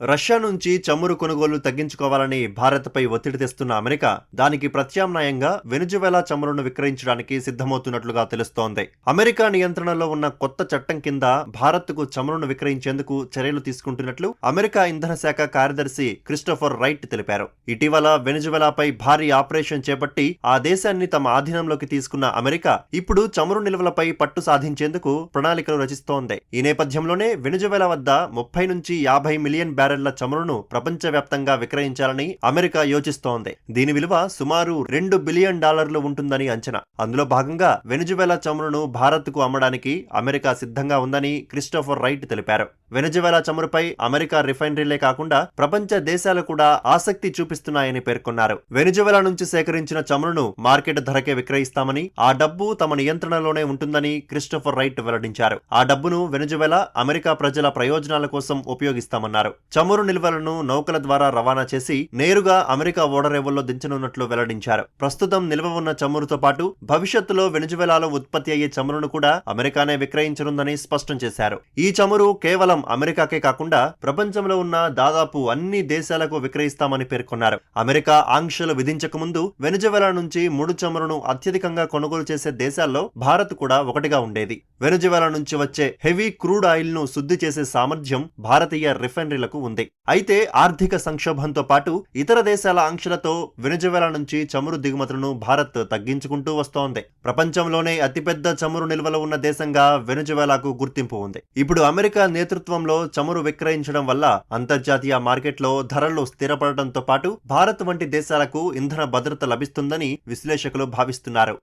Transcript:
Russia నుంచి చమురు కొనుగోలు తగ్గించుకోవాలని భారత్పై ఒత్తిడి తెస్తున్న అమెరికా దానికి ప్రత్యామ్నాయంగా వెనుజువెలా చమురును విక్రయించడానికి సిద్ధమవుతున్నట్లుగా తెలుస్తోంది. అమెరికా నియంత్రణలో ఉన్న కొత్త చట్టం కింద భారత్కు చమురును విక్రయించేందుకు చర్యలు తీసుకుంటున్నట్లు అమెరికా ఇంధన శాఖ కార్యదర్శి క్రిస్టోఫర్ రైట్ తెలిపారు. ఇటీవల వెనుజువెలాపై భారీ ఆపరేషన్ చేపట్టి ఆ దేశాన్ని తమ ఆధీనంలోకి తీసుకున్న అమెరికా ఇప్పుడు చమురు నిల్వలపై పట్టు సాధించేందుకు ప్రణాళికలు రచిస్తోంది. ఈ నేపథ్యంలోనే వెనుజువెలా వద్ద 30 నుంచి 50 మిలియన్ బ్యారెళ్ల చమురును ప్రపంచవ్యాప్తంగా విక్రయించాలని అమెరికా యోచిస్తోంది. దీని విలువ సుమారు $2 బిలియన్ ఉంటుందని అంచనా. అందులో భాగంగా వెనుజువెలా చమురును భారత్కు అమ్మడానికి అమెరికా సిద్ధంగా ఉందని క్రిస్టోఫర్ రైట్ తెలిపారు. వెనుజువెలా చమురుపై అమెరికా రిఫైనరీలే కాకుండా ప్రపంచ దేశాలు కూడా ఆసక్తి చూపిస్తున్నాయని పేర్కొన్నారు. వెనుజువెలా నుంచి సేకరించిన చమురును మార్కెట్ ధరకే విక్రయిస్తామని, ఆ డబ్బు తమ నియంత్రణలోనే ఉంటుందని క్రిస్టోఫర్ రైట్ వెల్లడించారు. ఆ డబ్బును వెనుజువెలా, అమెరికా ప్రజల ప్రయోజనాల కోసం ఉపయోగిస్తామన్నారు. చమురు నిల్వలను నౌకల ద్వారా రవాణా చేసి నేరుగా అమెరికా ఓడరేవుల్లో దించనున్నట్లు వెల్లడించారు. ప్రస్తుతం నిల్వ ఉన్న చమురుతో పాటు భవిష్యత్తులో వెనుజువెలాలో ఉత్పత్తి అయ్యే చమురును కూడా అమెరికానే విక్రయించనుందని స్పష్టం చేశారు. ఈ చమురు కేవలం అమెరికాకే కాకుండా ప్రపంచంలో ఉన్న దాదాపు అన్ని దేశాలకు విక్రయిస్తామని పేర్కొన్నారు. అమెరికా ఆంక్షలు విధించక ముందు వెనుజువెలా నుంచి ముడి చమురును అత్యధికంగా కొనుగోలు చేసే దేశాల్లో భారత్ కూడా ఒకటిగా ఉండేది. వెనుజువెలా నుంచి వచ్చే హెవీ క్రూడ్ ఆయిల్ ను శుద్ధి చేసే సామర్థ్యం భారతీయ రిఫైనరీలకు ఉంది. అయితే ఆర్థిక సంక్షోభంతో పాటు ఇతర దేశాల ఆంక్షలతో వెనుజువెలా నుంచి చమురు దిగుమతులను భారత్ తగ్గించుకుంటూ వస్తోంది. ప్రపంచంలోనే అతిపెద్ద చమురు నిల్వలు ఉన్న దేశంగా వెనుజువెలాకు గుర్తింపు ఉంది. ఇప్పుడు అమెరికా నేతృత్వంలో చమురు విక్రయించడం వల్ల అంతర్జాతీయ మార్కెట్లో ధరలు స్థిరపడటంతో పాటు భారత్ వంటి దేశాలకు ఇంధన భద్రత లభిస్తుందని విశ్లేషకులు భావిస్తున్నారు.